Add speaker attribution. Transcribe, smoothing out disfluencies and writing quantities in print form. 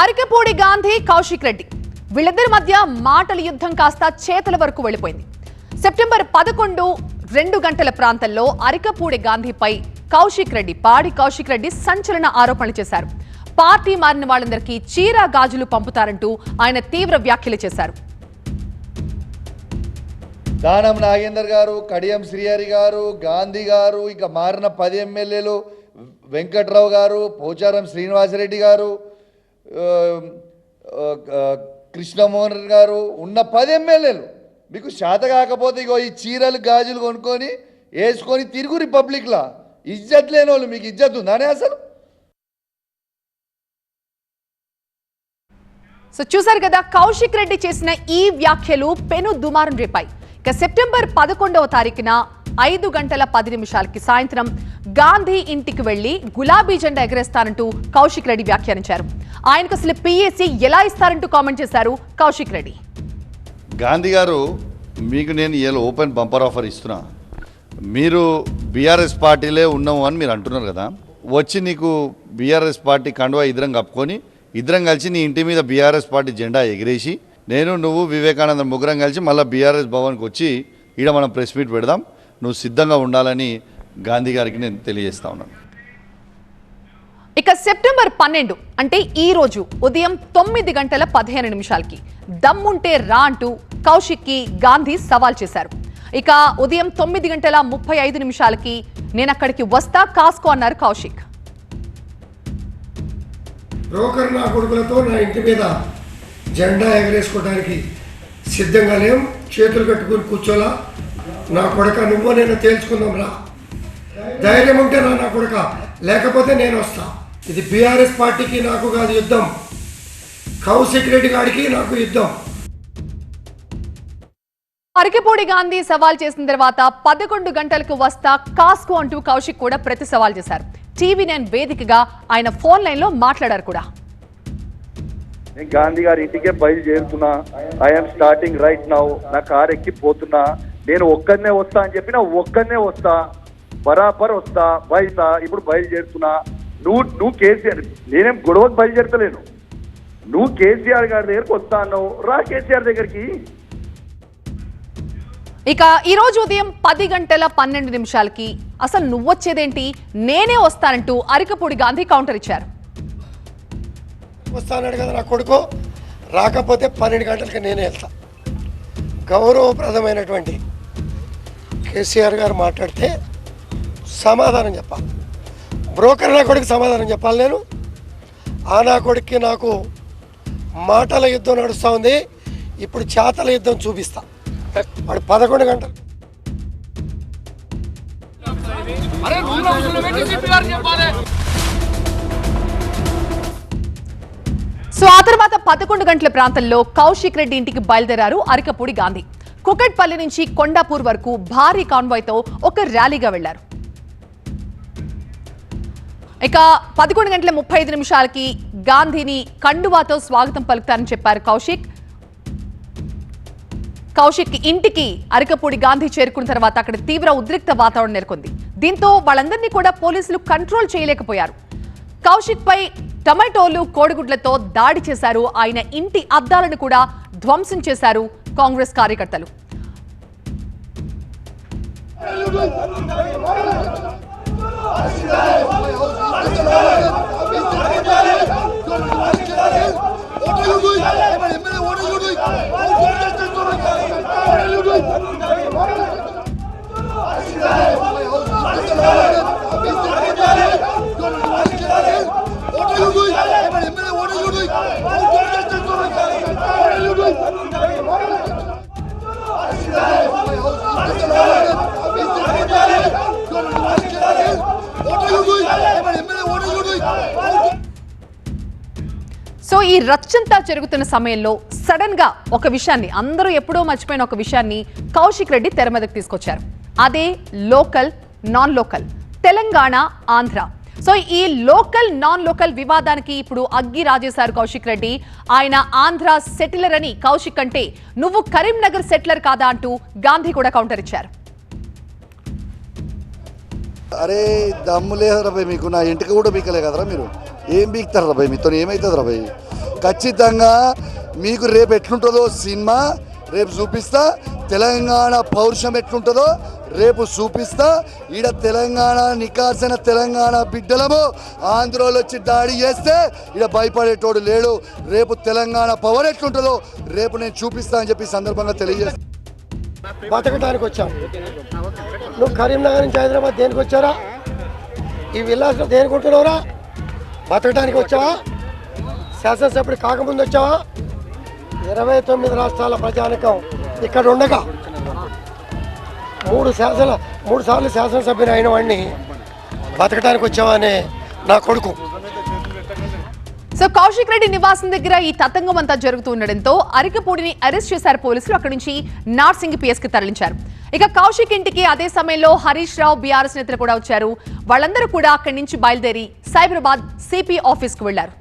Speaker 1: అరికపూడి గాంధీ కౌశిక్ రెడ్డి వీళ్ళిద్దరి మధ్య మాటల యుద్ధం కాస్త చేతల వరకు వెళ్ళిపోయింది. సెప్టెంబర్ 11 2 గంటల ప్రాంతంలో అరికపూడి గాంధీపై పాడి కౌశిక్ రెడ్డి సంచలన ఆరోపణలు చేశారు. పార్టీ మారిన వాళ్ళందరికీ చీర గాజులు పంపుతారంటూ ఆయన తీవ్ర వ్యాఖ్యలు చేశారు.
Speaker 2: దానం నాగేందర్ గారు, కడియం శ్రీహరి గారు, గాంధీ గారు, ఇక మారిన 10 ఎమ్మెల్యేలు వెంకట్రావు గారు, పోచారం శ్రీనివాసరెడ్డి గారు, కృష్ణమోహన్ గారు ఉన్న 10 ఎమ్మెల్యేలు మీకు శాత కాకపోతే ఇగో ఈ చీరలు గాజులు కొనుక్కొని వేసుకొని తిరుగు రిపబ్లిక్లా ఇజ్జత్ లేని వాళ్ళు మీకు ఇజ్జత్ ఉందానే అసలు?
Speaker 1: సో చూసారు కదా, కౌశిక్ రెడ్డి చేసిన ఈ వ్యాఖ్యలు పెను దుమారం రేపాయి. ఇక సెప్టెంబర్ 11వ తారీఖున 5 గంటల 10 నిమిషాలకి సాయంత్రం గాంధీ ఇంటికి వెళ్లి గులాబీ జెండా ఎగరేస్తారంటూ కౌశిక్ రెడ్డి వ్యాఖ్యానించారు. ఆయనకు అసలు పిఎస్సి ఎలా ఇస్తారంటూ కామెంట్ చేశారు కౌశిక్ రెడ్డి.
Speaker 2: గాంధీ గారు, మీకు నేను ఇలా ఓపెన్ బంపర్ ఆఫర్ ఇస్తున్నా. మీరు బీఆర్ఎస్ పార్టీలే ఉన్నాము అని మీరు అంటున్నారు కదా, వచ్చి నీకు బీఆర్ఎస్ పార్టీ కండువా ఇద్దరం కప్పుకొని ఇద్దరం కలిసి నీ ఇంటి మీద బీఆర్ఎస్ పార్టీ జెండా ఎగిరేసి నువ్వు వివేకానంద ముగ్గురం కలిసి మళ్ళీ బీఆర్ఎస్ భవన్కి వచ్చి ఈడ మనం ప్రెస్ మీట్ పెడదాం, నువ్వు సిద్ధంగా ఉండాలని గాంధీ గారికి నేను తెలియజేస్తా ఉన్నాను.
Speaker 1: ఇక సెప్టెంబర్ 12 అంటే ఈ రోజు ఉదయం 9 గంటల 15 నిమిషాలకి దమ్ముంటే రా అంటూ కౌశిక్ కి గాంధీ సవాల్ చేశారు. ఇక ఉదయం 9 గంటల 35 నిమిషాలకి నేను అక్కడికి వస్తా కాసుకో అన్నారు కౌశిక్.
Speaker 3: బ్రోకర్ నా కొడుకులతో నా ఇంటి మీద జెండా ఎగరేసుకోవడానికి సిద్ధంగా లేం, చేతులు కట్టుకుని కూర్చోలా. నా కొడుక నువ్వు నేను తేల్చుకుందాం రా, ధైర్యం ఉంటే నా కొడుక, లేకపోతే నేను వస్తా. ఇది బీఆర్ఎస్ పార్టీకి నాకు కాదు యుద్ధం, కౌశిక్ రెడ్డి గారికి నాకు యుద్ధం.
Speaker 1: అరికపూడి గాంధీ సవాల్ చేసిన తర్వాత 11 గంటలకు వస్తా కాస్కో అంటూ కౌశిక్ కూడా ప్రతి సవాల్ చేశారు. TV9 వేదికగా ఆయన ఫోన్ లైన్ లో మాట్లాడారు కూడా.
Speaker 4: నేను గాంధీ గారి ఇంటికే బయలుదేరుతున్నా, ఐఎమ్ స్టార్టింగ్ రైట్ నౌ, నా కార్ ఎక్కిపోతున్నా, నేను ఒక్కనే వస్తా అని చెప్పిన ఒక్కనే వస్తా, బరాబర్ వస్తా, బయలుతా, ఇప్పుడు బయలుదేరుతున్నా. నువ్వు కేసీఆర్, నేనేం గొడవకు బయలుదేరతలేను, నువ్వు కేసీఆర్ గారి దగ్గరికి వస్తా అన్నావు, రా కేసీఆర్ దగ్గరికి.
Speaker 1: ఇక ఈ రోజు ఉదయం 10 గంటల 12 నిమిషాలకి అసలు నువ్వొచ్చేదేంటి, నేనే వస్తానంటూ అరికపూడి గాంధీ కౌంటర్ ఇచ్చారు.
Speaker 3: వస్తాన్నాడు కదా నా కొడుకు, రాకపోతే 12 గంటలకి నేనే వెళ్తా. గౌరవప్రదమైనటువంటి కేసీఆర్ గారు మాట్లాడితే సమాధానం చెప్పాలి. బ్రోకర్ నా కొడుకు సమాధానం చెప్పాలి. నేను నా కొడుక్కి నాకు మాటల యుద్ధం నడుస్తూ ఉంది, ఇప్పుడు చేతల యుద్ధం చూపిస్తా. వాడు 11 గంటలు.
Speaker 1: సో ఆ తర్వాత 11 గంటల ప్రాంతంలో కౌశిక్ రెడ్డి ఇంటికి బయలుదేరారు అరికపూడి గాంధీ. కుకట్పల్లి నుంచి కొండాపూర్ వరకు భారీ కాన్వాయ్తో ఒక ర్యాలీగా వెళ్లారు. ఇక 11 గంటల 35 నిమిషాలకి గాంధీని కండువాతో స్వాగతం పలుకుతారని చెప్పారు కౌశిక్ ఇంటికి అరికపూడి గాంధీ చేరుకున్న తర్వాత అక్కడ తీవ్ర ఉద్రిక్త వాతావరణం నెలకొంది. దీంతో వాళ్ళందరినీ కూడా పోలీసులు కంట్రోల్ చేయలేకపోయారు. కౌశిక్ పై టమాటోలు, కోడిగుడ్లతో దాడి చేశారు. ఆయన ఇంటి అద్దాలను కూడా ధ్వంసం చేశారు కాంగ్రెస్ కార్యకర్తలు. సో ఈ రచ్చంతా జరుగుతున్న సమయంలో సడన్ గా ఒక విషయాన్ని, అందరూ ఎప్పుడో మర్చిపోయిన ఒక విషయాన్ని కౌశిక్ రెడ్డి తెర మీదకు తీసుకొచ్చారు. అదే local non local, Telangana Andhra. So ఈ లోకల్ నాన్ లోకల్ వివాదానికి ఇప్పుడు అగ్గి రాజేశారు కౌశిక్ రెడ్డి. ఆయన ఆంధ్ర సెటిలర్ అని కౌశిక్ అంటే నువ్వు కరీంనగర్ సెటిలర్ కాదా అంటూ గాంధీ కూడా కౌంటర్ ఇచ్చారు.
Speaker 2: అరే దమ్ము లేదు రా భయ్, మీకు నా ఇంటికి కూడా బీకలే కదరా, మీరు ఏం బీక్తారు రా భయ్, మీతో ఏమవుతుంది రా భయ్?
Speaker 5: ఖచ్చితంగా మీకు రేపు ఎట్లుంటుందో సినిమా రేపు చూపిస్తా. తెలంగాణ పౌరుషం ఎట్లుంటుందో రేపు చూపిస్తా. ఈడ తెలంగాణ నికాసన తెలంగాణ బిడ్డలము ఆంధ్రోలు వచ్చి దాడి చేస్తే ఈడ భయపడేటోడు లేడు. రేపు తెలంగాణ పవర్ ఎట్లుంటుందో రేపు నేను చూపిస్తా అని చెప్పి సందర్భంగా తెలియజేస్తా.
Speaker 3: బతకడానికి వచ్చాం. నువ్వు కరీంనగర్ నుంచి హైదరాబాద్ దేనికి వచ్చారా? ఈ విల్లాస్లో దేనికి ఉంటున్నావురా? బతకడానికి వచ్చావా? శాసనసభ్యుడు కాకముందు వచ్చావా? 29 రాష్ట్రాల ప్రజానికం ఇక్కడ ఉండగా 3 సార్లు శాసనసభ్యుని అయిన వాడిని బతకడానికి వచ్చావా అనే నా కొడుకు.
Speaker 1: సో కౌశిక్ రెడ్డి నివాసం దగ్గర ఈ తతంగం అంతా జరుగుతూ ఉండడంతో అరికపూడిని అరెస్ట్ చేశారు పోలీసులు. అక్కడి నుంచి నార్సింగ్ పిఎస్ కి తరలించారు. ఇక కౌశిక్ ఇంటికి అదే సమయంలో హరీష్ రావు బీఆర్ఎస్ నేతలు కూడా వచ్చారు. వాళ్ళందరూ కూడా అక్కడి నుంచి బయలుదేరి సైబరాబాద్ సిపి ఆఫీస్ కు వెళ్లారు.